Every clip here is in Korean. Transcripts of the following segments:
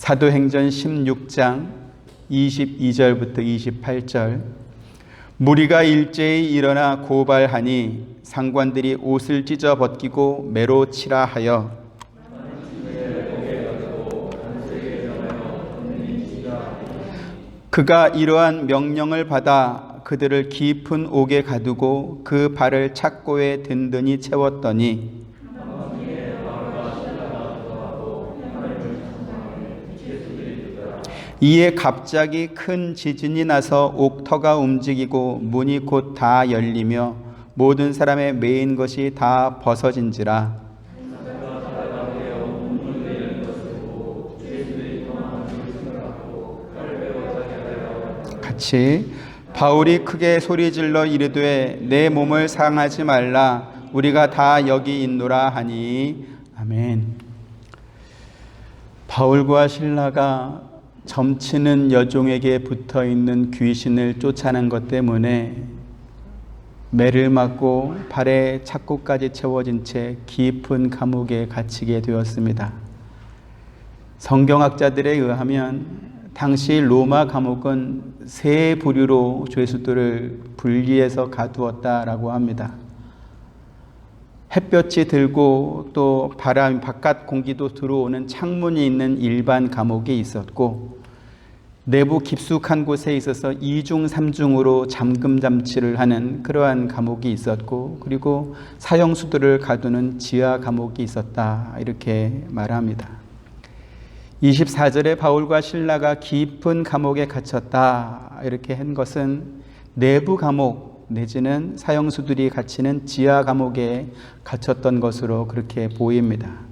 사도행전 16장 22절부터 28절. 무리가 일제히 일어나 고발하니 상관들이 옷을 찢어 벗기고 매로 치라 하여 그가 이러한 명령을 받아 그들을 깊은 옥에 가두고 그 발을 착고에 든든히 채웠더니 이에 갑자기 큰 지진이 나서 옥터가 움직이고 문이 곧 다 열리며 모든 사람의 매인 것이 다 벗어진지라. 같이 바울이 크게 소리질러 이르되 내 몸을 상하지 말라 우리가 다 여기 있노라 하니. 아멘. 바울과 실라가 점치는 여종에게 붙어있는 귀신을 쫓아낸 것 때문에 매를 맞고 발에 착고까지 채워진 채 깊은 감옥에 갇히게 되었습니다. 성경학자들에 의하면 당시 로마 감옥은 세 부류로 죄수들을 분리해서 가두었다라고 합니다. 햇볕이 들고 또 바람, 바깥 공기도 들어오는 창문이 있는 일반 감옥이 있었고, 내부 깊숙한 곳에 있어서 2중, 3중으로 잠금 잠치를 하는 그러한 감옥이 있었고, 그리고 사형수들을 가두는 지하 감옥이 있었다, 이렇게 말합니다. 24절에 바울과 실라가 깊은 감옥에 갇혔다, 이렇게 한 것은 내부 감옥 내지는 사형수들이 갇히는 지하 감옥에 갇혔던 것으로 그렇게 보입니다.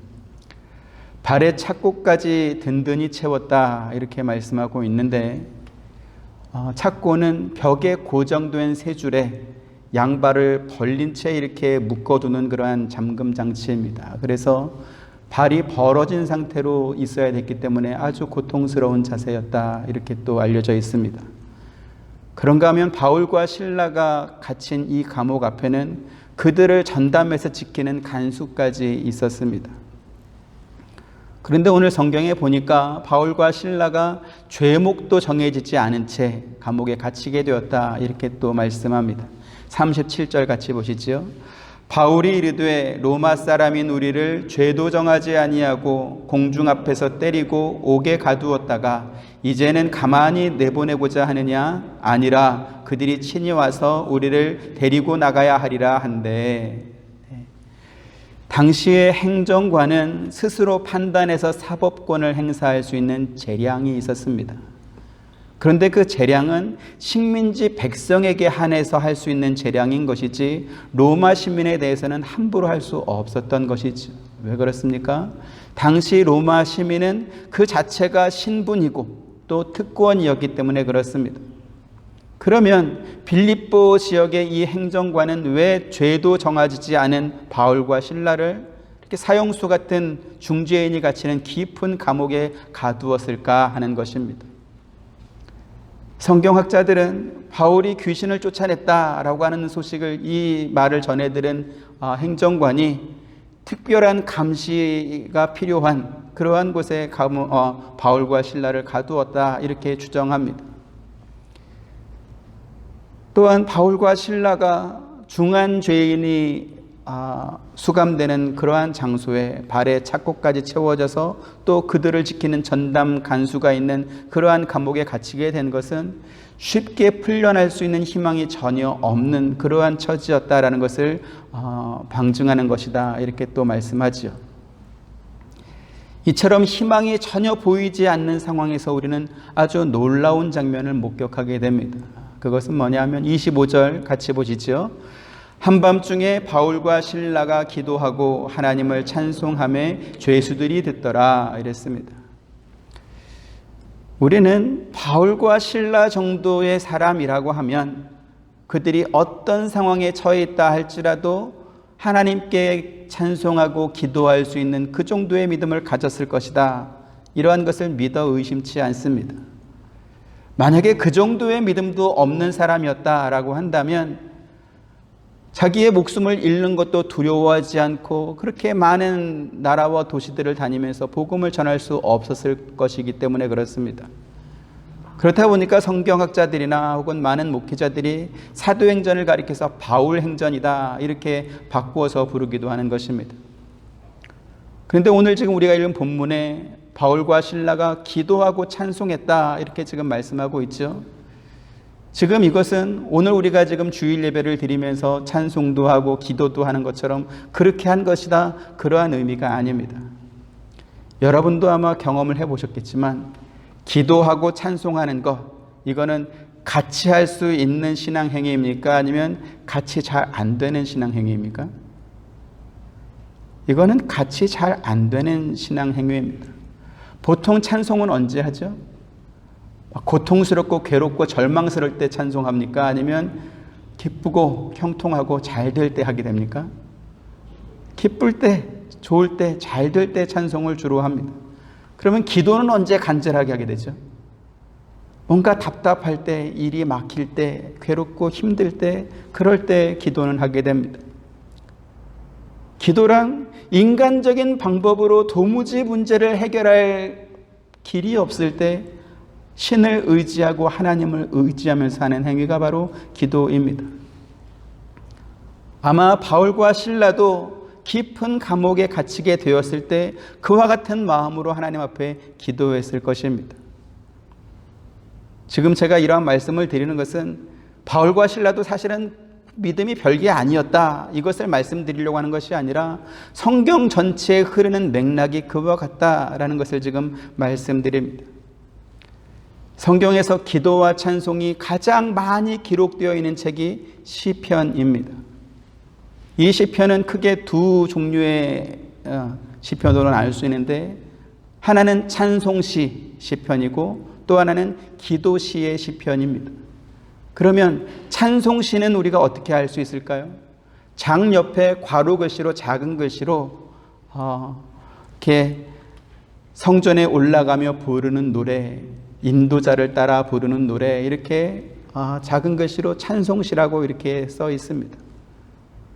발에 착고까지 든든히 채웠다, 이렇게 말씀하고 있는데, 착고는 벽에 고정된 세 줄에 양발을 벌린 채 이렇게 묶어두는 그러한 잠금 장치입니다. 그래서 발이 벌어진 상태로 있어야 됐기 때문에 아주 고통스러운 자세였다, 이렇게 또 알려져 있습니다. 그런가 하면 바울과 실라가 갇힌 이 감옥 앞에는 그들을 전담해서 지키는 간수까지 있었습니다. 그런데 오늘 성경에 보니까 바울과 실라가 죄목도 정해지지 않은 채 감옥에 갇히게 되었다, 이렇게 또 말씀합니다. 37절 같이 보시죠. 바울이 이르되 로마 사람인 우리를 죄도 정하지 아니하고 공중 앞에서 때리고 옥에 가두었다가 이제는 가만히 내보내고자 하느냐? 아니라 그들이 친히 와서 우리를 데리고 나가야 하리라 한데, 당시의 행정관은 스스로 판단해서 사법권을 행사할 수 있는 재량이 있었습니다. 그런데 그 재량은 식민지 백성에게 한해서 할 수 있는 재량인 것이지 로마 시민에 대해서는 함부로 할 수 없었던 것이죠. 왜 그렇습니까? 당시 로마 시민은 그 자체가 신분이고 또 특권이었기 때문에 그렇습니다. 그러면 빌립보 지역의 이 행정관은 왜 죄도 정하지 않은 바울과 실라를 이렇게 사형수 같은 중죄인이 갇히는 깊은 감옥에 가두었을까 하는 것입니다. 성경학자들은 바울이 귀신을 쫓아냈다라고 하는 소식을, 이 말을 전해들은 행정관이 특별한 감시가 필요한 그러한 곳에 바울과 실라를 가두었다, 이렇게 추정합니다. 또한 바울과 실라가 중한 죄인이 수감되는 그러한 장소에 발에 착고까지 채워져서 또 그들을 지키는 전담 간수가 있는 그러한 감옥에 갇히게 된 것은 쉽게 풀려날 수 있는 희망이 전혀 없는 그러한 처지였다라는 것을 방증하는 것이다, 이렇게 또 말씀하죠. 이처럼 희망이 전혀 보이지 않는 상황에서 우리는 아주 놀라운 장면을 목격하게 됩니다. 그것은 뭐냐 하면 25절 같이 보시죠. 한밤중에 바울과 실라가 기도하고 하나님을 찬송하며 죄수들이 듣더라, 이랬습니다. 우리는 바울과 실라 정도의 사람이라고 하면 그들이 어떤 상황에 처해 있다 할지라도 하나님께 찬송하고 기도할 수 있는 그 정도의 믿음을 가졌을 것이다, 이러한 것을 믿어 의심치 않습니다. 만약에 그 정도의 믿음도 없는 사람이었다라고 한다면 자기의 목숨을 잃는 것도 두려워하지 않고 그렇게 많은 나라와 도시들을 다니면서 복음을 전할 수 없었을 것이기 때문에 그렇습니다. 그렇다 보니까 성경학자들이나 혹은 많은 목회자들이 사도행전을 가리켜서 바울행전이다 이렇게 바꾸어서 부르기도 하는 것입니다. 그런데 오늘 지금 우리가 읽은 본문에 바울과 실라가 기도하고 찬송했다 이렇게 지금 말씀하고 있죠. 지금 이것은 오늘 우리가 지금 주일 예배를 드리면서 찬송도 하고 기도도 하는 것처럼 그렇게 한 것이다 그러한 의미가 아닙니다. 여러분도 아마 경험을 해보셨겠지만 기도하고 찬송하는 것 이거는 같이 할 수 있는 신앙 행위입니까? 아니면 같이 잘 안 되는 신앙 행위입니까? 이거는 같이 잘 안 되는 신앙 행위입니다. 보통 찬송은 언제 하죠? 고통스럽고 괴롭고 절망스러울 때 찬송합니까? 아니면 기쁘고 형통하고 잘 될 때 하게 됩니까? 기쁠 때, 좋을 때, 잘 될 때 찬송을 주로 합니다. 그러면 기도는 언제 간절하게 하게 되죠? 뭔가 답답할 때, 일이 막힐 때, 괴롭고 힘들 때, 그럴 때 기도는 하게 됩니다. 기도란 인간적인 방법으로 도무지 문제를 해결할 길이 없을 때 신을 의지하고 하나님을 의지하면서 하는 행위가 바로 기도입니다. 아마 바울과 실라도 깊은 감옥에 갇히게 되었을 때 그와 같은 마음으로 하나님 앞에 기도했을 것입니다. 지금 제가 이러한 말씀을 드리는 것은 바울과 실라도 사실은 믿음이 별게 아니었다 이것을 말씀드리려고 하는 것이 아니라 성경 전체에 흐르는 맥락이 그와 같다라는 것을 지금 말씀드립니다. 성경에서 기도와 찬송이 가장 많이 기록되어 있는 책이 시편입니다. 이 시편은 크게 두 종류의 시편으로 나눌 수 있는데 하나는 찬송시 시편이고 또 하나는 기도시의 시편입니다. 그러면 찬송시는 우리가 어떻게 알 수 있을까요? 장 옆에 괄호 글씨로 작은 글씨로 이렇게 성전에 올라가며 부르는 노래, 인도자를 따라 부르는 노래 이렇게 작은 글씨로 찬송시라고 이렇게 써 있습니다.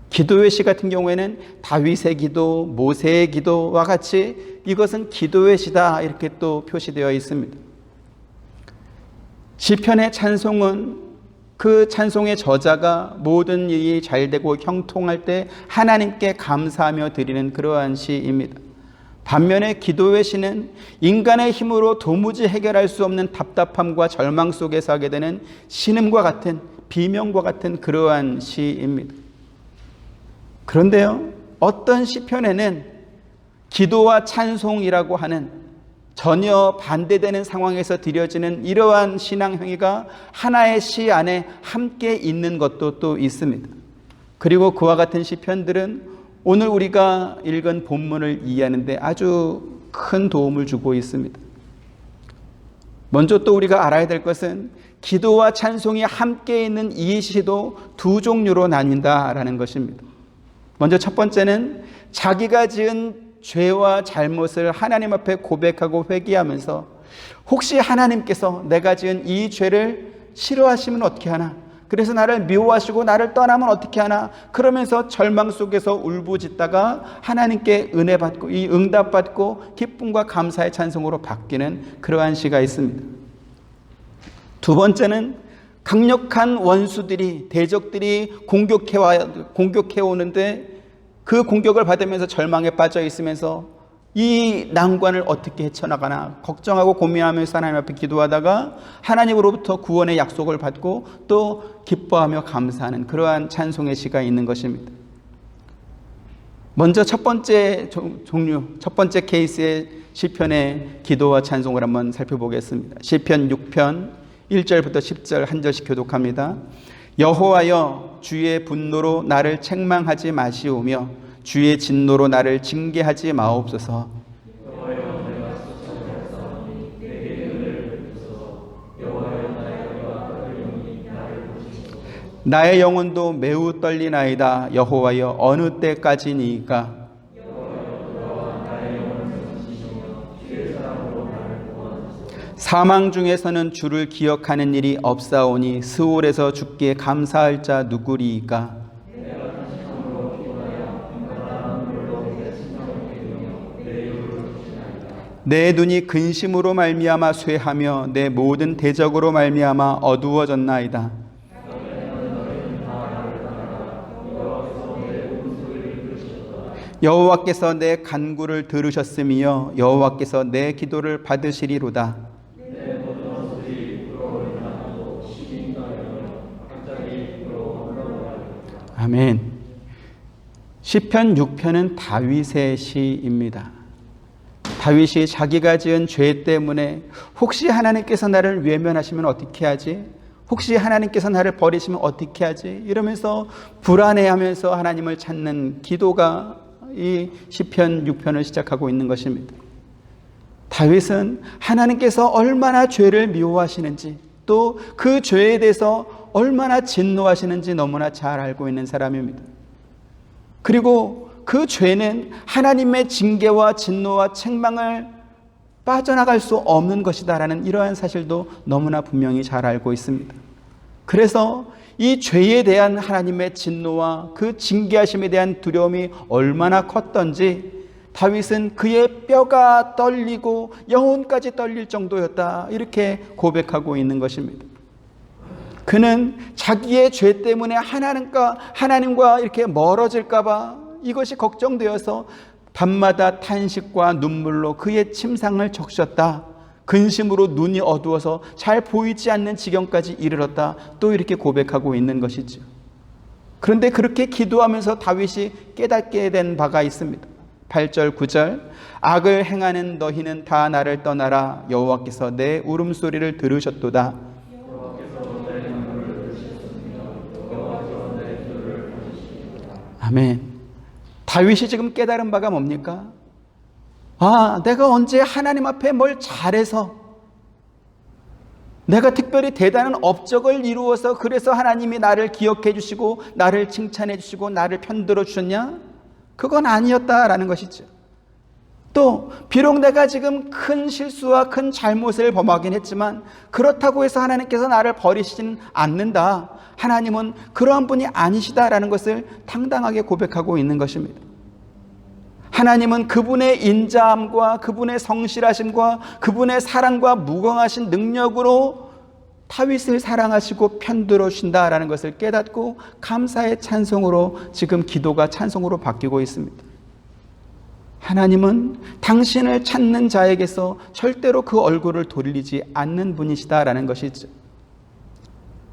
기도의 시 같은 경우에는 다윗의 기도, 모세의 기도와 같이 이것은 기도의 시다 이렇게 또 표시되어 있습니다. 시편의 찬송은 그 찬송의 저자가 모든 일이 잘되고 형통할 때 하나님께 감사하며 드리는 그러한 시입니다. 반면에 기도의 시는 인간의 힘으로 도무지 해결할 수 없는 답답함과 절망 속에서 하게 되는 신음과 같은 비명과 같은 그러한 시입니다. 그런데요, 어떤 시편에는 기도와 찬송이라고 하는 전혀 반대되는 상황에서 드려지는 이러한 신앙 행위가 하나의 시 안에 함께 있는 것도 또 있습니다. 그리고 그와 같은 시편들은 오늘 우리가 읽은 본문을 이해하는 데 아주 큰 도움을 주고 있습니다. 먼저 또 우리가 알아야 될 것은 기도와 찬송이 함께 있는 이 시도 두 종류로 나뉜다라는 것입니다. 먼저 첫 번째는 자기가 지은 죄와 잘못을 하나님 앞에 고백하고 회개하면서 혹시 하나님께서 내가 지은 이 죄를 싫어하시면 어떻게 하나? 그래서 나를 미워하시고 나를 떠나면 어떻게 하나? 그러면서 절망 속에서 울부짖다가 하나님께 은혜 받고 이 응답 받고 기쁨과 감사의 찬송으로 바뀌는 그러한 시가 있습니다. 두 번째는 강력한 원수들이 대적들이 공격해 오는데 그 공격을 받으면서 절망에 빠져 있으면서 이 난관을 어떻게 헤쳐나가나 걱정하고 고민하면서 하나님 앞에 기도하다가 하나님으로부터 구원의 약속을 받고 또 기뻐하며 감사하는 그러한 찬송의 시가 있는 것입니다. 먼저 첫 번째 종류, 첫 번째 케이스의 시편의 기도와 찬송을 한번 살펴보겠습니다. 시편 6편 1절부터 10절 한 절씩 교독합니다. 여호와여, 주의 분노로 나를 책망하지 마시오며 주의 진노로 나를 징계하지 마옵소서. 나의 영혼도 매우 떨리나이다. 여호와여, 어느 때까지니까? 사망 중에서는 주를 기억하는 일이 없사오니 스올에서 주께 감사할 자 누구리이까? 내 눈이 근심으로 말미암아 쇠하며 내 모든 대적으로 말미암아 어두워졌나이다. 여호와께서 내 간구를 들으셨으며 여호와께서 내 기도를 받으시리로다. 아멘. 시편 6편은 다윗의 시입니다. 다윗이 자기가 지은 죄 때문에 혹시 하나님께서 나를 외면하시면 어떻게 하지? 혹시 하나님께서 나를 버리시면 어떻게 하지? 이러면서 불안해하면서 하나님을 찾는 기도가 이 시편 6편을 시작하고 있는 것입니다. 다윗은 하나님께서 얼마나 죄를 미워하시는지 또 그 죄에 대해서 얼마나 진노하시는지 너무나 잘 알고 있는 사람입니다. 그리고 그 죄는 하나님의 징계와 진노와 책망을 빠져나갈 수 없는 것이다라는 이러한 사실도 너무나 분명히 잘 알고 있습니다. 그래서 이 죄에 대한 하나님의 진노와 그 징계하심에 대한 두려움이 얼마나 컸던지 다윗은 그의 뼈가 떨리고 영혼까지 떨릴 정도였다 이렇게 고백하고 있는 것입니다. 그는 자기의 죄 때문에 하나님과 이렇게 멀어질까 봐 이것이 걱정되어서 밤마다 탄식과 눈물로 그의 침상을 적셨다. 근심으로 눈이 어두워서 잘 보이지 않는 지경까지 이르렀다. 또 이렇게 고백하고 있는 것이죠. 그런데 그렇게 기도하면서 다윗이 깨닫게 된 바가 있습니다. 8절 9절 악을 행하는 너희는 다 나를 떠나라. 여호와께서 내 울음소리를 들으셨도다. 아멘. 다윗이 지금 깨달은 바가 뭡니까? 내가 언제 하나님 앞에 뭘 잘해서 내가 특별히 대단한 업적을 이루어서 그래서 하나님이 나를 기억해 주시고 나를 칭찬해 주시고 나를 편들어 주셨냐? 그건 아니었다라는 것이죠. 또 비록 내가 지금 큰 실수와 큰 잘못을 범하긴 했지만 그렇다고 해서 하나님께서 나를 버리시지는 않는다. 하나님은 그러한 분이 아니시다라는 것을 당당하게 고백하고 있는 것입니다. 하나님은 그분의 인자함과 그분의 성실하심과 그분의 사랑과 무궁하신 능력으로 다윗을 사랑하시고 편들어 주신다라는 것을 깨닫고 감사의 찬송으로 지금 기도가 찬송으로 바뀌고 있습니다. 하나님은 당신을 찾는 자에게서 절대로 그 얼굴을 돌리지 않는 분이시다라는 것이죠.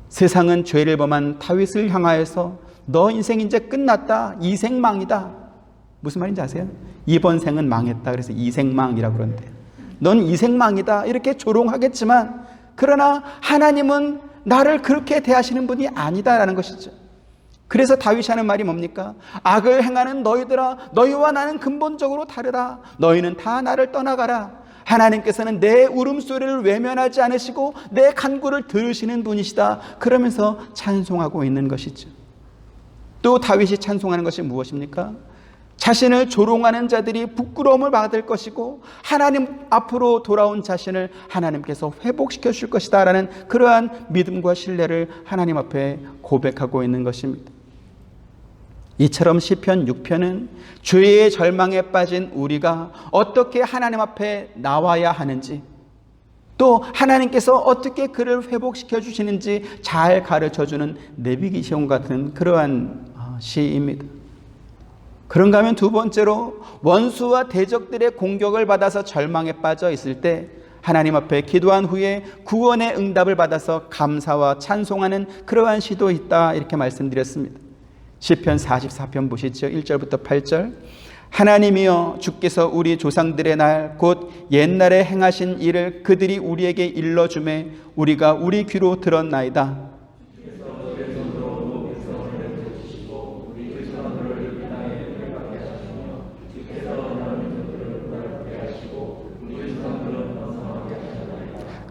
세상은 죄를 범한 다윗을 향하여서 너 인생 이제 끝났다. 이생망이다. 무슨 말인지 아세요? 이번 생은 망했다. 그래서 이생망이라고 그러는데 넌 이생망이다. 이렇게 조롱하겠지만 그러나 하나님은 나를 그렇게 대하시는 분이 아니다라는 것이죠. 그래서 다윗이 하는 말이 뭡니까? 악을 행하는 너희들아, 너희와 나는 근본적으로 다르다. 너희는 다 나를 떠나가라. 하나님께서는 내 울음소리를 외면하지 않으시고 내 간구를 들으시는 분이시다. 그러면서 찬송하고 있는 것이죠. 또 다윗이 찬송하는 것이 무엇입니까? 자신을 조롱하는 자들이 부끄러움을 받을 것이고 하나님 앞으로 돌아온 자신을 하나님께서 회복시켜 줄 것이다 라는 그러한 믿음과 신뢰를 하나님 앞에 고백하고 있는 것입니다. 이처럼 시편 6편은 죄의 절망에 빠진 우리가 어떻게 하나님 앞에 나와야 하는지 또 하나님께서 어떻게 그를 회복시켜 주시는지 잘 가르쳐주는 내비게이션 같은 그러한 시입니다. 그런가 하면 두 번째로 원수와 대적들의 공격을 받아서 절망에 빠져 있을 때 하나님 앞에 기도한 후에 구원의 응답을 받아서 감사와 찬송하는 그러한 시도 있다 이렇게 말씀드렸습니다. 시편 44편 보시죠. 1절부터 8절 하나님이여 주께서 우리 조상들의 날 곧 옛날에 행하신 일을 그들이 우리에게 일러주매 우리가 우리 귀로 들었나이다.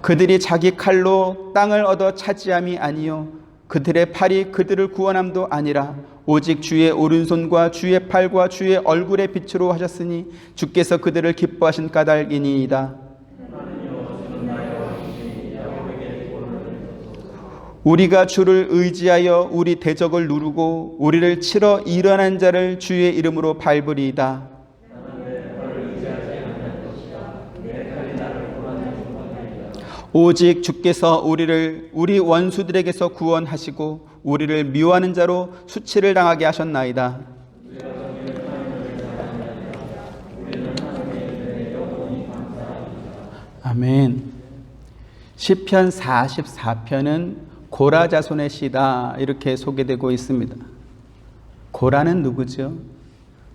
그들이 자기 칼로 땅을 얻어 차지함이 아니요 그들의 팔이 그들을 구원함도 아니라 오직 주의 오른손과 주의 팔과 주의 얼굴의 빛으로 하셨으니 주께서 그들을 기뻐하신 까닭이니이다. 우리가 주를 의지하여 우리 대적을 누르고 우리를 치러 일어난 자를 주의 이름으로 밟으리이다. 오직 주께서 우리를 우리 원수들에게서 구원하시고 우리를 미워하는 자로 수치를 당하게 하셨나이다. 아멘. 시편 44편은 고라 자손의 시다 이렇게 소개되고 있습니다. 고라는 누구죠?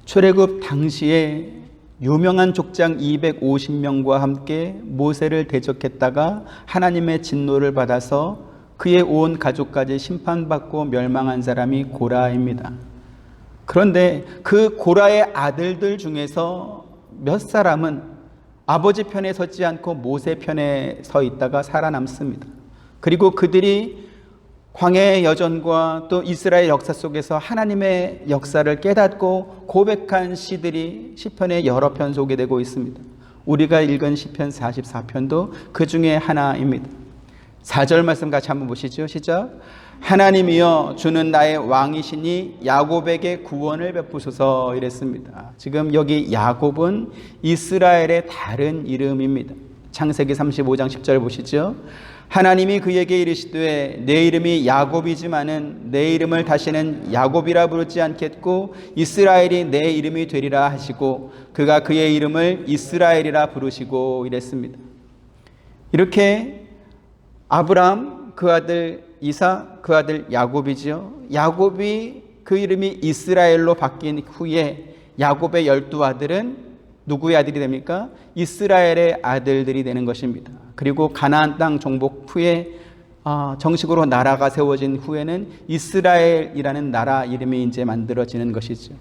출애굽 당시에 유명한 족장 250명과 함께 모세를 대적했다가 하나님의 진노를 받아서 그의 온 가족까지 심판받고 멸망한 사람이 고라입니다. 그런데 그 고라의 아들들 중에서 몇 사람은 아버지 편에 서지 않고 모세 편에 서 있다가 살아남습니다. 그리고 그들이 광야의 여정과 또 이스라엘 역사 속에서 하나님의 역사를 깨닫고 고백한 시들이 시편의 여러 편 소개되고 있습니다. 우리가 읽은 시편 44편도 그 중에 하나입니다. 4절 말씀 같이 한번 보시죠. 시작. 하나님이여 주는 나의 왕이시니 야곱에게 구원을 베푸소서 이랬습니다. 지금 여기 야곱은 이스라엘의 다른 이름입니다. 창세기 35장 10절 보시죠. 하나님이 그에게 이르시되 내 이름이 야곱이지만은 내 이름을 다시는 야곱이라 부르지 않겠고 이스라엘이 내 이름이 되리라 하시고 그가 그의 이름을 이스라엘이라 부르시고 이랬습니다. 이렇게 아브라함 그 아들 이삭 그 아들 야곱이지요. 야곱이 그 이름이 이스라엘로 바뀐 후에 야곱의 12아들은 누구의 아들이 됩니까? 이스라엘의 아들들이 되는 것입니다. 그리고 가나안 땅 정복 후에 정식으로 나라가 세워진 후에는 이스라엘이라는 나라 이름이 이제 만들어지는 것이죠.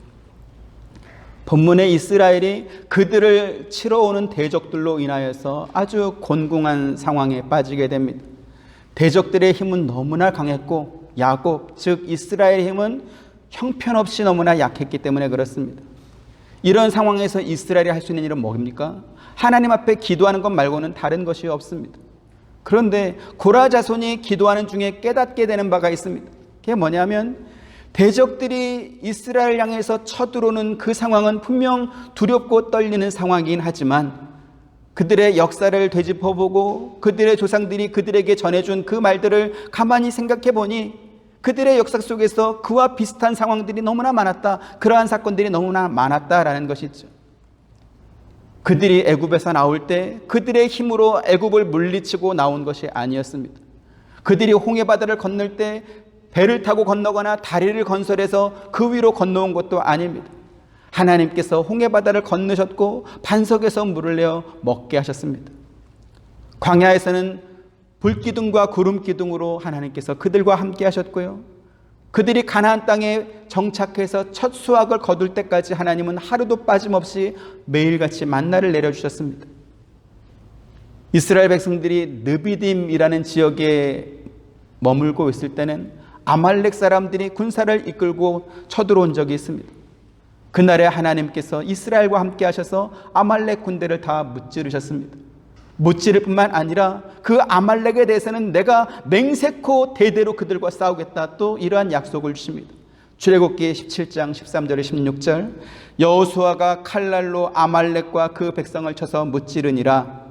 본문의 이스라엘이 그들을 치러 오는 대적들로 인하여서 아주 곤궁한 상황에 빠지게 됩니다. 대적들의 힘은 너무나 강했고 야곱 즉 이스라엘의 힘은 형편없이 너무나 약했기 때문에 그렇습니다. 이런 상황에서 이스라엘이 할 수 있는 일은 뭡니까? 하나님 앞에 기도하는 것 말고는 다른 것이 없습니다. 그런데 고라 자손이 기도하는 중에 깨닫게 되는 바가 있습니다. 그게 뭐냐면 대적들이 이스라엘 향해서 쳐들어오는 그 상황은 분명 두렵고 떨리는 상황이긴 하지만 그들의 역사를 되짚어보고 그들의 조상들이 그들에게 전해준 그 말들을 가만히 생각해 보니 그들의 역사 속에서 그와 비슷한 상황들이 너무나 많았다. 그러한 사건들이 너무나 많았다라는 것이죠. 그들이 애굽에서 나올 때 그들의 힘으로 애굽을 물리치고 나온 것이 아니었습니다. 그들이 홍해바다를 건널 때 배를 타고 건너거나 다리를 건설해서 그 위로 건너온 것도 아닙니다. 하나님께서 홍해바다를 건너셨고 반석에서 물을 내어 먹게 하셨습니다. 광야에서는 불기둥과 구름기둥으로 하나님께서 그들과 함께 하셨고요. 그들이 가나안 땅에 정착해서 첫 수확을 거둘 때까지 하나님은 하루도 빠짐없이 매일같이 만나를 내려주셨습니다. 이스라엘 백성들이 느비딤이라는 지역에 머물고 있을 때는 아말렉 사람들이 군사를 이끌고 쳐들어온 적이 있습니다. 그날에 하나님께서 이스라엘과 함께 하셔서 아말렉 군대를 다 무찌르셨습니다. 무찌를 뿐만 아니라 그 아말렉에 대해서는 내가 맹세코 대대로 그들과 싸우겠다 또 이러한 약속을 주십니다. 출애굽기 17장 13절에 16절 여호수아가 칼날로 아말렉과 그 백성을 쳐서 무찌르니라.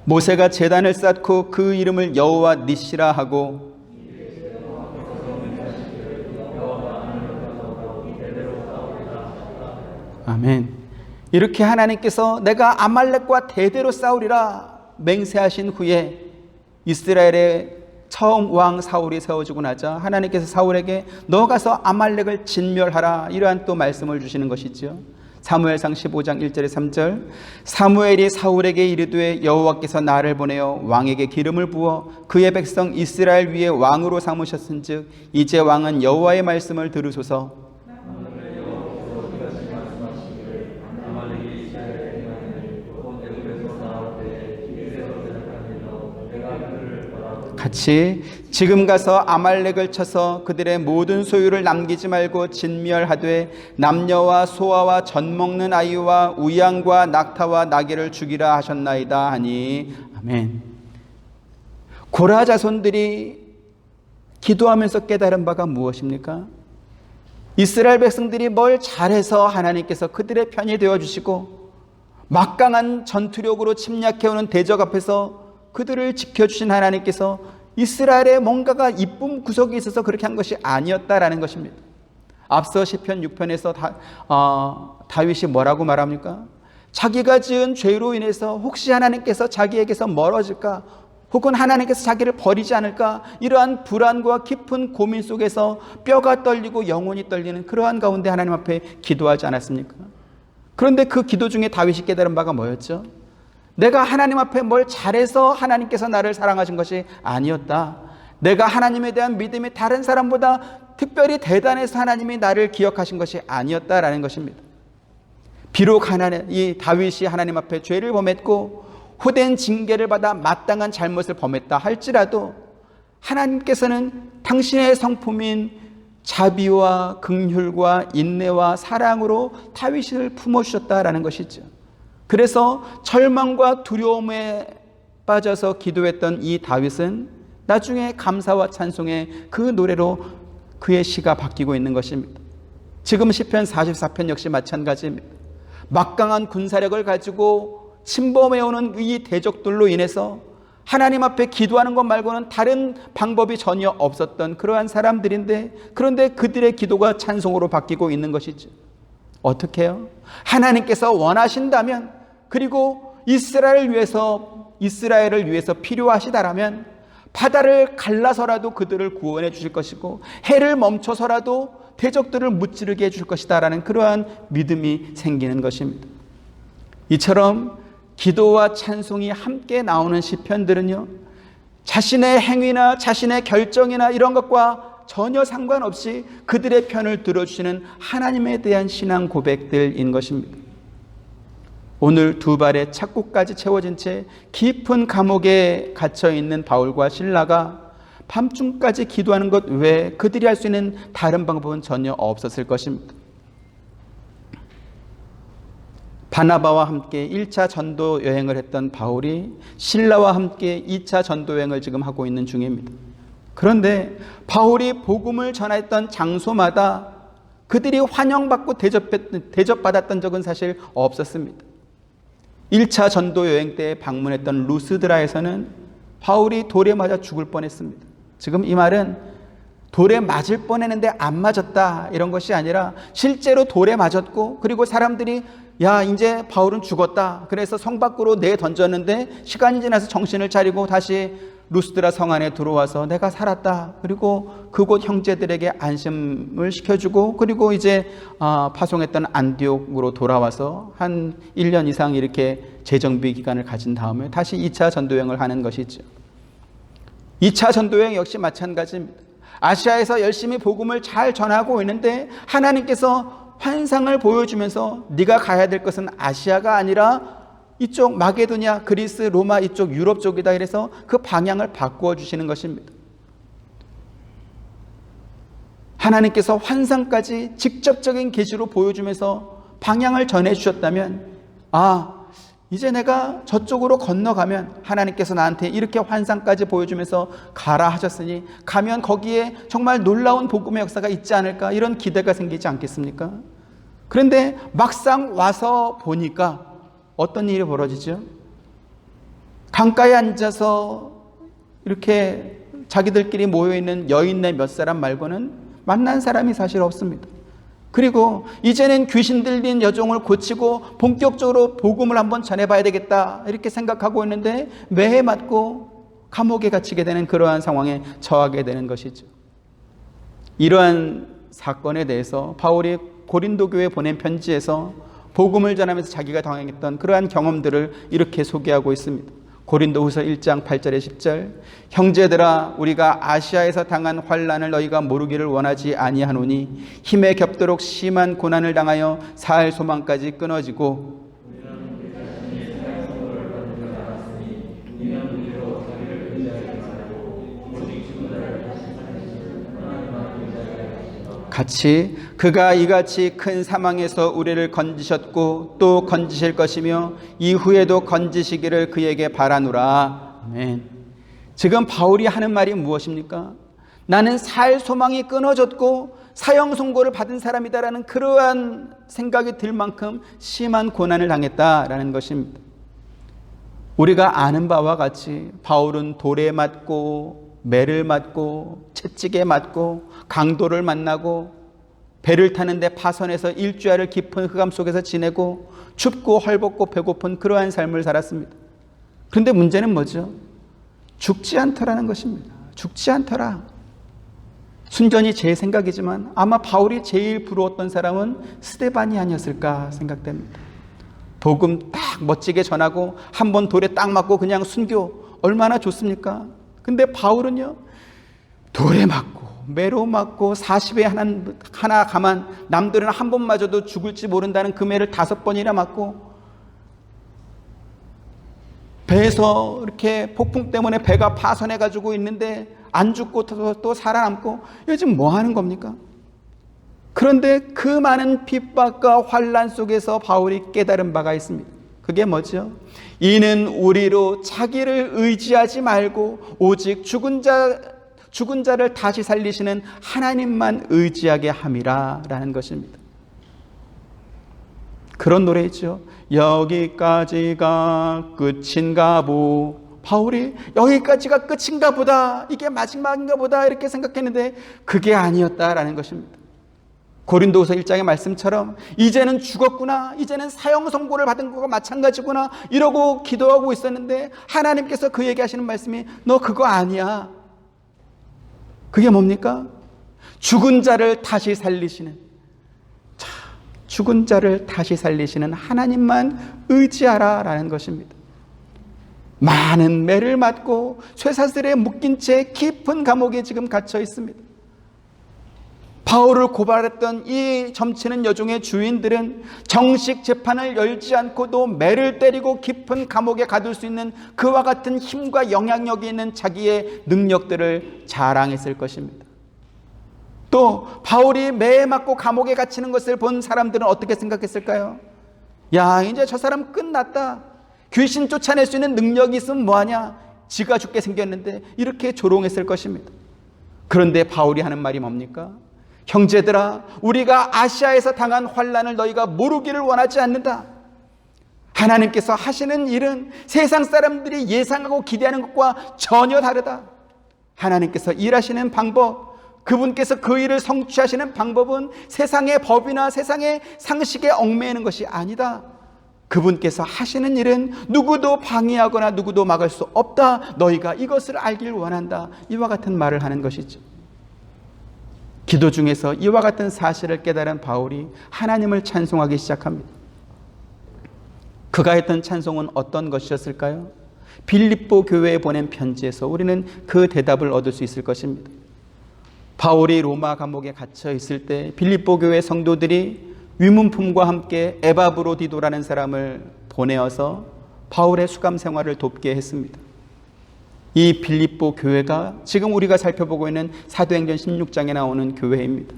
모세가 제단을 쌓고 그 이름을 여호와 니시라 하고 아멘. 이렇게 하나님께서 내가 아말렉과 대대로 싸우리라 맹세하신 후에 이스라엘의 처음 왕 사울이 세워지고 나자 하나님께서 사울에게 너 가서 아말렉을 진멸하라 이러한 또 말씀을 주시는 것이죠. 사무엘상 15장 1절에 3절 사무엘이 사울에게 이르되 여호와께서 나를 보내어 왕에게 기름을 부어 그의 백성 이스라엘 위에 왕으로 삼으셨은즉 이제 왕은 여호와의 말씀을 들으소서. 같이 지금 가서 아말렉을 쳐서 그들의 모든 소유를 남기지 말고 진멸하되 남녀와 소아와 젖 먹는 아이와 우양과 낙타와 나귀를 죽이라 하셨나이다 하니 아멘. 고라 자손들이 기도하면서 깨달은 바가 무엇입니까? 이스라엘 백성들이 뭘 잘해서 하나님께서 그들의 편이 되어주시고 막강한 전투력으로 침략해오는 대적 앞에서 그들을 지켜주신 하나님께서 이스라엘에 뭔가가 이쁨 구석이 있어서 그렇게 한 것이 아니었다라는 것입니다. 앞서 시편 6편에서 다윗이 뭐라고 말합니까? 자기가 지은 죄로 인해서 혹시 하나님께서 자기에게서 멀어질까, 혹은 하나님께서 자기를 버리지 않을까, 이러한 불안과 깊은 고민 속에서 뼈가 떨리고 영혼이 떨리는 그러한 가운데 하나님 앞에 기도하지 않았습니까? 그런데 그 기도 중에 다윗이 깨달은 바가 뭐였죠? 내가 하나님 앞에 뭘 잘해서 하나님께서 나를 사랑하신 것이 아니었다. 내가 하나님에 대한 믿음이 다른 사람보다 특별히 대단해서 하나님이 나를 기억하신 것이 아니었다라는 것입니다. 비록 이 다윗이 하나님 앞에 죄를 범했고 후된 징계를 받아 마땅한 잘못을 범했다 할지라도 하나님께서는 당신의 성품인 자비와 긍휼과 인내와 사랑으로 다윗을 품어주셨다라는 것이죠. 그래서 절망과 두려움에 빠져서 기도했던 이 다윗은 나중에 감사와 찬송의 그 노래로 그의 시가 바뀌고 있는 것입니다. 지금 시편 44편 역시 마찬가지입니다. 막강한 군사력을 가지고 침범해오는 이 대적들로 인해서 하나님 앞에 기도하는 것 말고는 다른 방법이 전혀 없었던 그러한 사람들인데, 그런데 그들의 기도가 찬송으로 바뀌고 있는 것이죠. 어떻게 해요? 하나님께서 원하신다면, 그리고 이스라엘을 위해서 필요하시다라면 바다를 갈라서라도 그들을 구원해 주실 것이고 해를 멈춰서라도 대적들을 무찌르게 해줄 것이다라는 그러한 믿음이 생기는 것입니다. 이처럼 기도와 찬송이 함께 나오는 시편들은요, 자신의 행위나 자신의 결정이나 이런 것과 전혀 상관없이 그들의 편을 들어주시는 하나님에 대한 신앙 고백들인 것입니다. 오늘 두 발의 착고까지 채워진 채 깊은 감옥에 갇혀있는 바울과 실라가 밤중까지 기도하는 것 외에 그들이 할 수 있는 다른 방법은 전혀 없었을 것입니다. 바나바와 함께 1차 전도 여행을 했던 바울이 실라와 함께 2차 전도 여행을 지금 하고 있는 중입니다. 그런데 바울이 복음을 전했던 장소마다 그들이 환영받고 대접받았던 적은 사실 없었습니다. 1차 전도 여행 때 방문했던 루스드라에서는 바울이 돌에 맞아 죽을 뻔했습니다. 지금 이 말은 돌에 맞을 뻔했는데 안 맞았다 이런 것이 아니라 실제로 돌에 맞았고, 그리고 사람들이 야 이제 바울은 죽었다 그래서 성 밖으로 내던졌는데 시간이 지나서 정신을 차리고 다시 루스드라 성 안에 들어와서 내가 살았다, 그리고 그곳 형제들에게 안심을 시켜주고, 그리고 이제 파송했던 안디옥으로 돌아와서 한 1년 이상 이렇게 재정비 기간을 가진 다음에 다시 2차 전도여행을 하는 것이죠. 2차 전도여행 역시 마찬가지입니다. 아시아에서 열심히 복음을 잘 전하고 있는데 하나님께서 환상을 보여주면서 네가 가야 될 것은 아시아가 아니라 이쪽 마게도냐, 그리스, 로마 이쪽 유럽 쪽이다 이래서 그 방향을 바꾸어 주시는 것입니다. 하나님께서 환상까지 직접적인 계시로 보여주면서 방향을 전해 주셨다면, 이제 내가 저쪽으로 건너가면 하나님께서 나한테 이렇게 환상까지 보여주면서 가라 하셨으니 가면 거기에 정말 놀라운 복음의 역사가 있지 않을까, 이런 기대가 생기지 않겠습니까? 그런데 막상 와서 보니까 어떤 일이 벌어지죠? 강가에 앉아서 이렇게 자기들끼리 모여있는 여인네 몇 사람 말고는 만난 사람이 사실 없습니다. 그리고 이제는 귀신 들린 여종을 고치고 본격적으로 복음을 한번 전해봐야 되겠다 이렇게 생각하고 있는데 매해 맞고 감옥에 갇히게 되는 그러한 상황에 처하게 되는 것이죠. 이러한 사건에 대해서 바울이 고린도 교회에 보낸 편지에서 복음을 전하면서 자기가 당했던 그러한 경험들을 이렇게 소개하고 있습니다. 고린도후서 1장 8절에 10절, 형제들아 우리가 아시아에서 당한 환난을 너희가 모르기를 원하지 아니하노니 힘에 겹도록 심한 고난을 당하여 살 소망까지 끊어지고 같이 그가 이같이 큰 사망에서 우리를 건지셨고 또 건지실 것이며 이후에도 건지시기를 그에게 바라노라. 아멘. 지금 바울이 하는 말이 무엇입니까? 나는 살 소망이 끊어졌고 사형 선고를 받은 사람이다라는 그러한 생각이 들 만큼 심한 고난을 당했다라는 것입니다. 우리가 아는 바와 같이 바울은 돌에 맞고 매를 맞고 채찍에 맞고 강도를 만나고 배를 타는데 파선에서 일주일을 깊은 흑암 속에서 지내고 춥고 헐벗고 배고픈 그러한 삶을 살았습니다. 그런데 문제는 뭐죠? 죽지 않더라는 것입니다. 죽지 않더라. 순전히 제 생각이지만 아마 바울이 제일 부러웠던 사람은 스데반이 아니었을까 생각됩니다. 복음 딱 멋지게 전하고 한번 돌에 딱 맞고 그냥 순교 얼마나 좋습니까? 근데 바울은요, 돌에 맞고 매로 맞고 40에 하나 가만, 남들은 한 번 맞아도 죽을지 모른다는 그 매를 5번이나 맞고 배에서 이렇게 폭풍 때문에 배가 파손해 가지고 있는데 안 죽고 또 살아남고 요즘 뭐 하는 겁니까? 그런데 그 많은 핍박과 환난 속에서 바울이 깨달은 바가 있습니다. 그게 뭐죠? 이는 우리로 자기를 의지하지 말고 오직 죽은 자를 다시 살리시는 하나님만 의지하게 함이라 라는 것입니다. 그런 노래 있죠. 여기까지가 끝인가 보. 바울이 여기까지가 끝인가 보다, 이게 마지막인가 보다 이렇게 생각했는데 그게 아니었다라는 것입니다. 고린도후서 1장의 말씀처럼 이제는 죽었구나, 이제는 사형 선고를 받은 것과 마찬가지구나 이러고 기도하고 있었는데 하나님께서 그에게 하시는 말씀이 너 그거 아니야. 그게 뭡니까? 죽은 자를 다시 살리시는, 죽은 자를 다시 살리시는 하나님만 의지하라 라는 것입니다. 많은 매를 맞고 쇠사슬에 묶인 채 깊은 감옥에 지금 갇혀 있습니다. 바울을 고발했던 이 점치는 여종의 주인들은 정식 재판을 열지 않고도 매를 때리고 깊은 감옥에 가둘 수 있는 그와 같은 힘과 영향력이 있는 자기의 능력들을 자랑했을 것입니다. 또 바울이 매에 맞고 감옥에 갇히는 것을 본 사람들은 어떻게 생각했을까요? 야, 이제 저 사람 끝났다. 귀신 쫓아낼 수 있는 능력이 있으면 뭐하냐? 지가 죽게 생겼는데 이렇게 조롱했을 것입니다. 그런데 바울이 하는 말이 뭡니까? 형제들아, 우리가 아시아에서 당한 환난을 너희가 모르기를 원하지 않는다. 하나님께서 하시는 일은 세상 사람들이 예상하고 기대하는 것과 전혀 다르다. 하나님께서 일하시는 방법, 그분께서 그 일을 성취하시는 방법은 세상의 법이나 세상의 상식에 얽매이는 것이 아니다. 그분께서 하시는 일은 누구도 방해하거나 누구도 막을 수 없다. 너희가 이것을 알길 원한다. 이와 같은 말을 하는 것이죠. 기도 중에서 이와 같은 사실을 깨달은 바울이 하나님을 찬송하기 시작합니다. 그가 했던 찬송은 어떤 것이었을까요? 빌립보 교회에 보낸 편지에서 우리는 그 대답을 얻을 수 있을 것입니다. 바울이 로마 감옥에 갇혀 있을 때 빌립보 교회 성도들이 위문품과 함께 에바브로디도라는 사람을 보내어서 바울의 수감 생활을 돕게 했습니다. 이 빌립보 교회가 지금 우리가 살펴보고 있는 사도행전 16장에 나오는 교회입니다.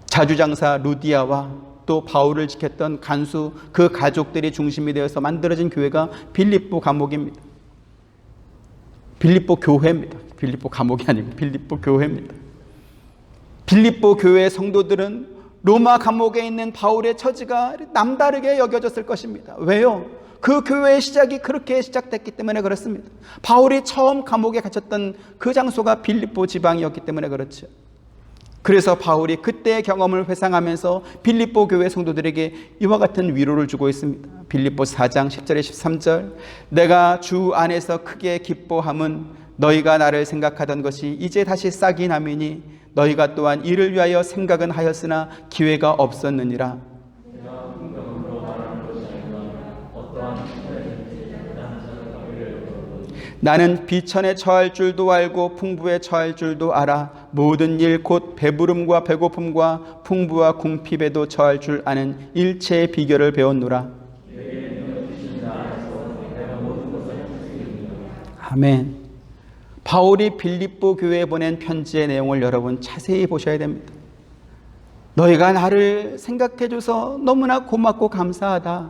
자주장사 루디아와 또 바울을 지켰던 간수 그 가족들이 중심이 되어서 만들어진 교회가 빌립보 감옥입니다. 빌립보 교회입니다. 빌립보 감옥이 아니고 빌립보 교회입니다. 빌립보 교회의 성도들은 로마 감옥에 있는 바울의 처지가 남다르게 여겨졌을 것입니다. 왜요? 그 교회의 시작이 그렇게 시작됐기 때문에 그렇습니다. 바울이 처음 감옥에 갇혔던 그 장소가 빌립보 지방이었기 때문에 그렇죠. 그래서 바울이 그때의 경험을 회상하면서 빌립보 교회 성도들에게 이와 같은 위로를 주고 있습니다. 빌립보 4장 10절에 13절, 내가 주 안에서 크게 기뻐함은 너희가 나를 생각하던 것이 이제 다시 싹이 나미니 너희가 또한 이를 위하여 생각은 하였으나 기회가 없었느니라. 나는 비천에 처할 줄도 알고 풍부에 처할 줄도 알아. 모든 일 곧 배부름과 배고픔과 풍부와 궁핍에도 처할 줄 아는 일체의 비결을 배웠노라. 아멘. 바울이 빌립보 교회에 보낸 편지의 내용을 여러분 자세히 보셔야 됩니다. 너희가 나를 생각해줘서 너무나 고맙고 감사하다.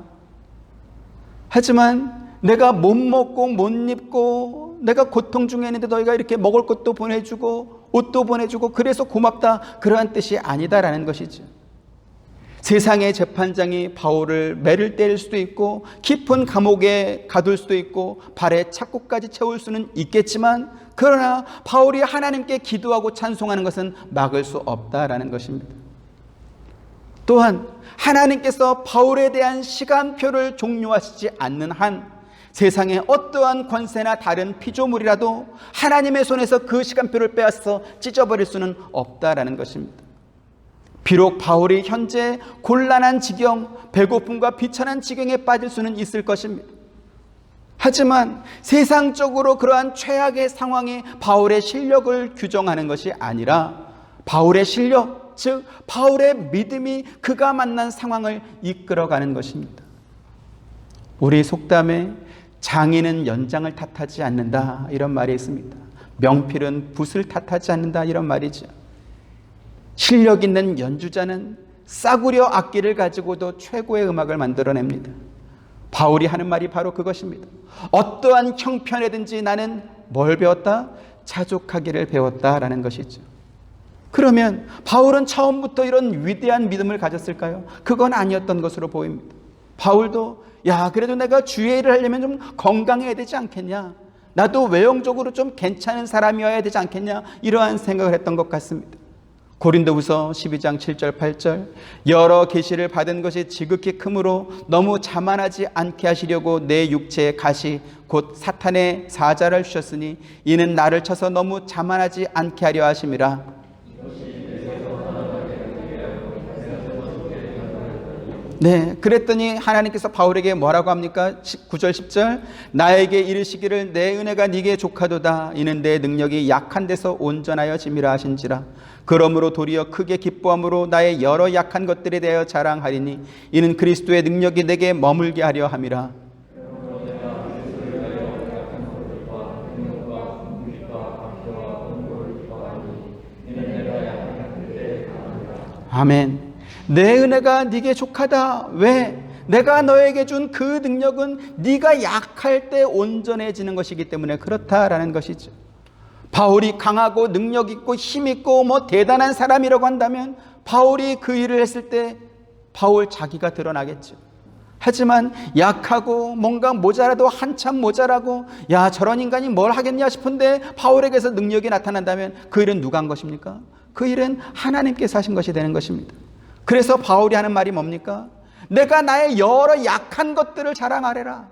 하지만 내가 못 먹고 못 입고 내가 고통 중에 있는데 너희가 이렇게 먹을 것도 보내주고 옷도 보내주고 그래서 고맙다, 그러한 뜻이 아니다라는 것이죠. 세상의 재판장이 바울을 매를 때릴 수도 있고 깊은 감옥에 가둘 수도 있고 발에 착고까지 채울 수는 있겠지만, 그러나 바울이 하나님께 기도하고 찬송하는 것은 막을 수 없다라는 것입니다. 또한 하나님께서 바울에 대한 시간표를 종료하시지 않는 한 세상의 어떠한 권세나 다른 피조물이라도 하나님의 손에서 그 시간표를 빼앗아 찢어버릴 수는 없다라는 것입니다. 비록 바울이 현재 곤란한 지경, 배고픔과 비천한 지경에 빠질 수는 있을 것입니다. 하지만 세상적으로 그러한 최악의 상황이 바울의 실력을 규정하는 것이 아니라 바울의 실력, 즉 바울의 믿음이 그가 만난 상황을 이끌어가는 것입니다. 우리 속담에 장인은 연장을 탓하지 않는다, 이런 말이 있습니다. 명필은 붓을 탓하지 않는다, 이런 말이죠. 실력 있는 연주자는 싸구려 악기를 가지고도 최고의 음악을 만들어냅니다. 바울이 하는 말이 바로 그것입니다. 어떠한 형편에든지 나는 뭘 배웠다? 자족하기를 배웠다라는 것이죠. 그러면 바울은 처음부터 이런 위대한 믿음을 가졌을까요? 그건 아니었던 것으로 보입니다. 바울도 그래도 내가 주의 일을 하려면 좀 건강해야 되지 않겠냐, 나도 외형적으로 좀 괜찮은 사람이어야 되지 않겠냐, 이러한 생각을 했던 것 같습니다. 고린도후서 12장 7절 8절 여러 계시를 받은 것이 지극히 크므로 너무 자만하지 않게 하시려고 내 육체에 가시 곧 사탄의 사자를 주셨으니 이는 나를 쳐서 너무 자만하지 않게 하려 하심이라. 그랬더니 하나님께서 바울에게 뭐라고 합니까? 9절 10절 나에게 이르시기를 내 은혜가 네게 족하도다 이는 내 능력이 약한 데서 온전하여 짐이라 하신지라. 그러므로 도리어 크게 기뻐함으로 나의 여러 약한 것들에 대하여 자랑하리니 이는 그리스도의 능력이 내게 머물게 하려 함이라. 아멘. 내 은혜가 네게 족하다. 왜? 내가 너에게 준 그 능력은 네가 약할 때 온전해지는 것이기 때문에 그렇다라는 것이죠. 바울이 강하고 능력 있고 힘 있고 대단한 사람이라고 한다면 바울이 그 일을 했을 때 바울 자기가 드러나겠죠. 하지만 약하고 뭔가 모자라도 한참 모자라고 저런 인간이 뭘 하겠냐 싶은데 바울에게서 능력이 나타난다면 그 일은 누가 한 것입니까? 그 일은 하나님께서 하신 것이 되는 것입니다. 그래서 바울이 하는 말이 뭡니까? 내가 나의 여러 약한 것들을 자랑하래라.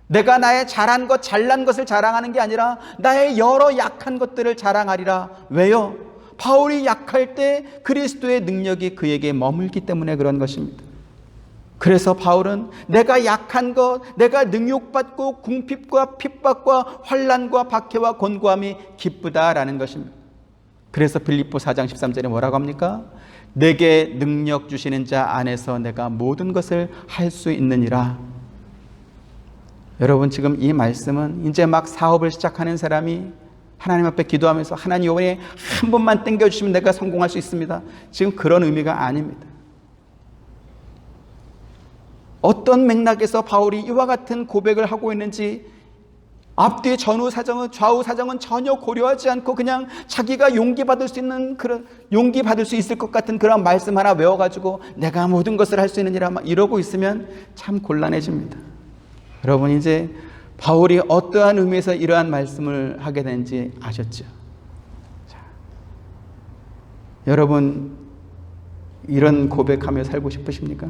내가 나의 잘한 것, 잘난 것을 자랑하는 게 아니라 나의 여러 약한 것들을 자랑하리라. 왜요? 바울이 약할 때 그리스도의 능력이 그에게 머물기 때문에 그런 것입니다. 그래서 바울은 내가 약한 것, 내가 능욕받고 궁핍과 핍박과 환난과 박해와 곤고함이 기쁘다라는 것입니다. 그래서 빌립보 4장 13절에 뭐라고 합니까? 내게 능력 주시는 자 안에서 내가 모든 것을 할 수 있느니라. 여러분, 지금 이 말씀은 이제 막 사업을 시작하는 사람이 하나님 앞에 기도하면서 하나님 이번에 한 번만 땡겨주시면 내가 성공할 수 있습니다, 지금 그런 의미가 아닙니다. 어떤 맥락에서 바울이 이와 같은 고백을 하고 있는지 앞뒤 전후 사정은 좌우 사정은 전혀 고려하지 않고 그냥 자기가 용기받을 수 있는 그런 용기받을 수 있을 것 같은 그런 말씀 하나 외워가지고 내가 모든 것을 할 수 있느니라 막 이러고 있으면 참 곤란해집니다. 여러분, 이제 바울이 어떠한 의미에서 이러한 말씀을 하게 되는지 아셨죠? 자, 여러분 이런 고백하며 살고 싶으십니까?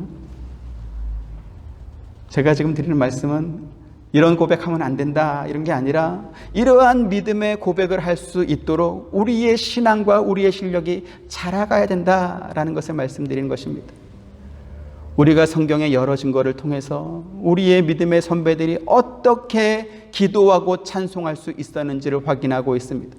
제가 지금 드리는 말씀은 이런 고백하면 안 된다 이런 게 아니라 이러한 믿음의 고백을 할 수 있도록 우리의 신앙과 우리의 실력이 자라가야 된다라는 것을 말씀드리는 것입니다. 우리가 성경의 여러 증거를 통해서 우리의 믿음의 선배들이 어떻게 기도하고 찬송할 수 있었는지를 확인하고 있습니다.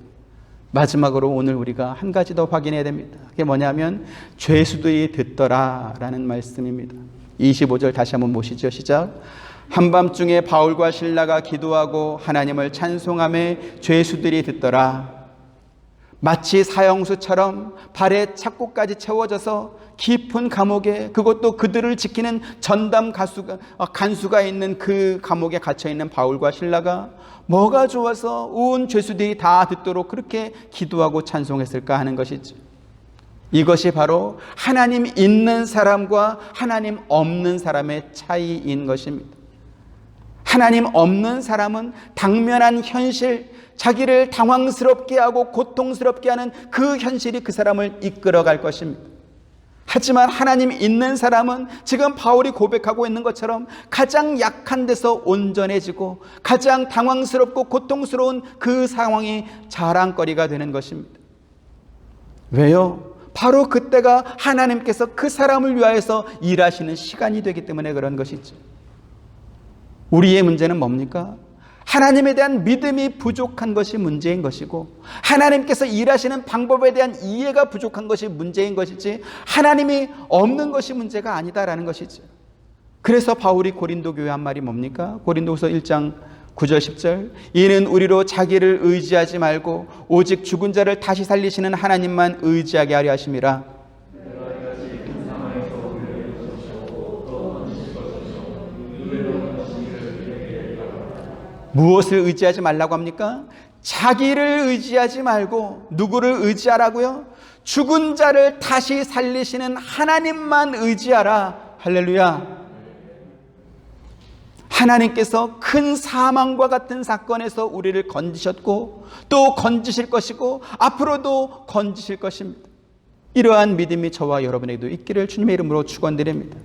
마지막으로 오늘 우리가 한 가지 더 확인해야 됩니다. 그게 뭐냐면 죄수들이 듣더라라는 말씀입니다. 25절 다시 한번 보시죠. 시작. 한밤중에 바울과 실라가 기도하고 하나님을 찬송하며 죄수들이 듣더라. 마치 사형수처럼 발에 착고까지 채워져서 깊은 감옥에, 그것도 그들을 지키는 전담 간수가 있는 그 감옥에 갇혀있는 바울과 실라가 뭐가 좋아서 온 죄수들이 다 듣도록 그렇게 기도하고 찬송했을까 하는 것이죠. 이것이 바로 하나님 있는 사람과 하나님 없는 사람의 차이인 것입니다. 하나님 없는 사람은 당면한 현실, 자기를 당황스럽게 하고 고통스럽게 하는 그 현실이 그 사람을 이끌어갈 것입니다. 하지만 하나님 있는 사람은 지금 바울이 고백하고 있는 것처럼 가장 약한 데서 온전해지고 가장 당황스럽고 고통스러운 그 상황이 자랑거리가 되는 것입니다. 왜요? 바로 그때가 하나님께서 그 사람을 위하여서 일하시는 시간이 되기 때문에 그런 것이죠. 우리의 문제는 뭡니까? 하나님에 대한 믿음이 부족한 것이 문제인 것이고, 하나님께서 일하시는 방법에 대한 이해가 부족한 것이 문제인 것이지, 하나님이 없는 것이 문제가 아니다라는 것이죠. 그래서 바울이 고린도 교회에 한 말이 뭡니까? 고린도후서 1장 9절 10절, 이는 우리로 자기를 의지하지 말고 오직 죽은 자를 다시 살리시는 하나님만 의지하게 하려 하심이라. 무엇을 의지하지 말라고 합니까? 자기를 의지하지 말고 누구를 의지하라고요? 죽은 자를 다시 살리시는 하나님만 의지하라. 할렐루야. 하나님께서 큰 사망과 같은 사건에서 우리를 건지셨고 또 건지실 것이고 앞으로도 건지실 것입니다. 이러한 믿음이 저와 여러분에게도 있기를 주님의 이름으로 축원드립니다.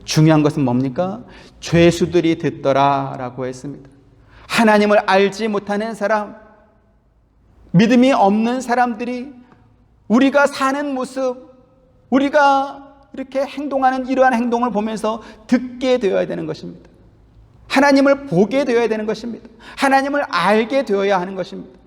중요한 것은 뭡니까? 죄수들이 듣더라 라고 했습니다. 하나님을 알지 못하는 사람, 믿음이 없는 사람들이 우리가 사는 모습, 우리가 이렇게 행동하는 이러한 행동을 보면서 듣게 되어야 되는 것입니다. 하나님을 보게 되어야 되는 것입니다. 하나님을 알게 되어야 하는 것입니다.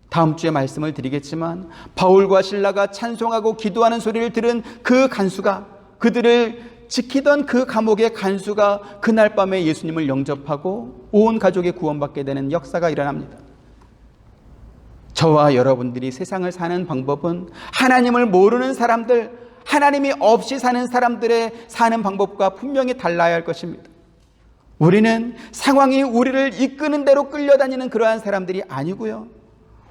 다음 주에 말씀을 드리겠지만 바울과 실라가 찬송하고 기도하는 소리를 들은 그 간수가, 그들을 지키던 그 감옥의 간수가 그날 밤에 예수님을 영접하고 온 가족이 구원받게 되는 역사가 일어납니다. 저와 여러분들이 세상을 사는 방법은 하나님을 모르는 사람들, 하나님이 없이 사는 사람들의 사는 방법과 분명히 달라야 할 것입니다. 우리는 상황이 우리를 이끄는 대로 끌려다니는 그러한 사람들이 아니고요,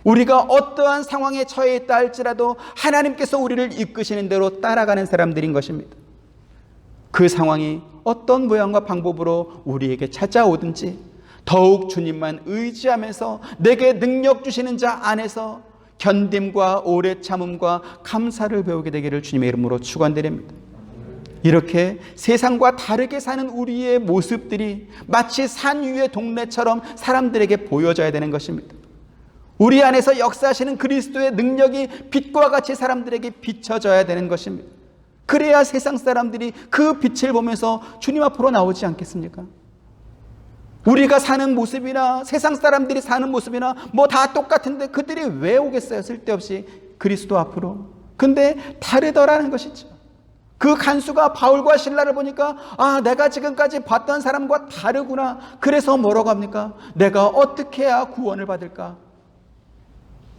우리가 어떠한 상황에 처해 있다 할지라도 하나님께서 우리를 이끄시는 대로 따라가는 사람들인 것입니다. 그 상황이 어떤 모양과 방법으로 우리에게 찾아오든지 더욱 주님만 의지하면서 내게 능력 주시는 자 안에서 견딤과 오래 참음과 감사를 배우게 되기를 주님의 이름으로 축원드립니다. 이렇게 세상과 다르게 사는 우리의 모습들이 마치 산 위의 동네처럼 사람들에게 보여져야 되는 것입니다. 우리 안에서 역사하시는 그리스도의 능력이 빛과 같이 사람들에게 비춰져야 되는 것입니다. 그래야 세상 사람들이 그 빛을 보면서 주님 앞으로 나오지 않겠습니까? 우리가 사는 모습이나 세상 사람들이 사는 모습이나 뭐 다 똑같은데 그들이 왜 오겠어요? 쓸데없이 그리스도 앞으로. 근데 다르더라는 것이죠. 그 간수가 바울과 실라를 보니까 내가 지금까지 봤던 사람과 다르구나. 그래서 뭐라고 합니까? 내가 어떻게 해야 구원을 받을까?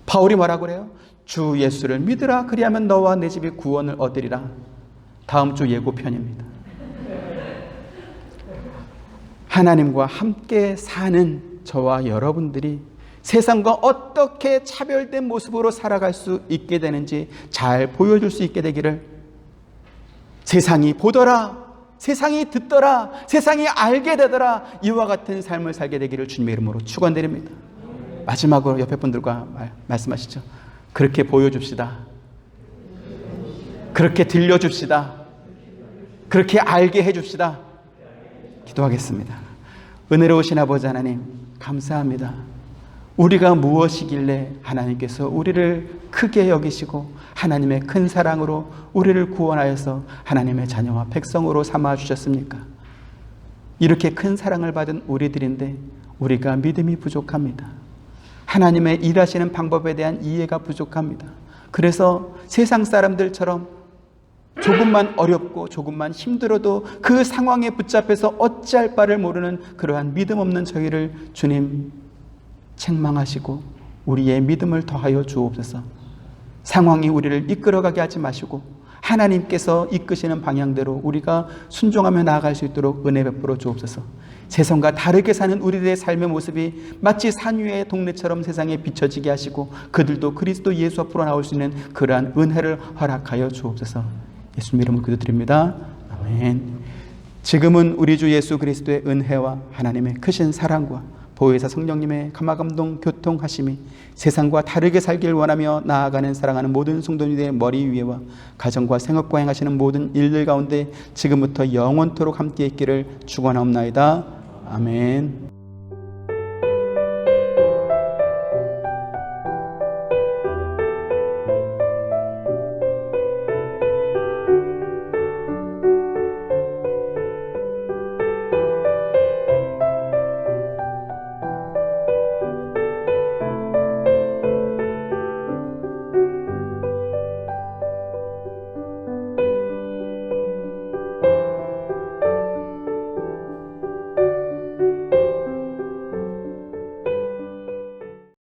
바울이 뭐라고 그래요? 주 예수를 믿으라. 그리하면 너와 내 집이 구원을 얻으리라. 다음 주 예고편입니다. 하나님과 함께 사는 저와 여러분들이 세상과 어떻게 차별된 모습으로 살아갈 수 있게 되는지 잘 보여줄 수 있게 되기를, 세상이 보더라, 세상이 듣더라, 세상이 알게 되더라, 이와 같은 삶을 살게 되기를 주님의 이름으로 축원드립니다. 마지막으로 옆에 분들과 말씀하시죠. 그렇게 보여줍시다. 그렇게 들려줍시다. 그렇게 알게 해줍시다. 기도하겠습니다. 은혜로우신 아버지 하나님, 감사합니다. 우리가 무엇이길래 하나님께서 우리를 크게 여기시고 하나님의 큰 사랑으로 우리를 구원하여서 하나님의 자녀와 백성으로 삼아 주셨습니까? 이렇게 큰 사랑을 받은 우리들인데 우리가 믿음이 부족합니다. 하나님의 일하시는 방법에 대한 이해가 부족합니다. 그래서 세상 사람들처럼 조금만 어렵고 조금만 힘들어도 그 상황에 붙잡혀서 어찌할 바를 모르는 그러한 믿음 없는 저희를 주님 책망하시고 우리의 믿음을 더하여 주옵소서. 상황이 우리를 이끌어가게 하지 마시고 하나님께서 이끄시는 방향대로 우리가 순종하며 나아갈 수 있도록 은혜 베풀어 주옵소서. 세상과 다르게 사는 우리들의 삶의 모습이 마치 산 위의 동네처럼 세상에 비춰지게 하시고 그들도 그리스도 예수 앞으로 나올 수 있는 그러한 은혜를 허락하여 주옵소서. 예수님 이름으로 기도드립니다. 아멘. 지금은 우리 주 예수 그리스도의 은혜와 하나님의 크신 사랑과 보혜사 성령님의 감화감동 교통하심이 세상과 다르게 살길 원하며 나아가는 사랑하는 모든 성도님들의 머리 위에와 가정과 생업과 행하시는 모든 일들 가운데 지금부터 영원토록 함께 있기를 축원하옵나이다. 아멘.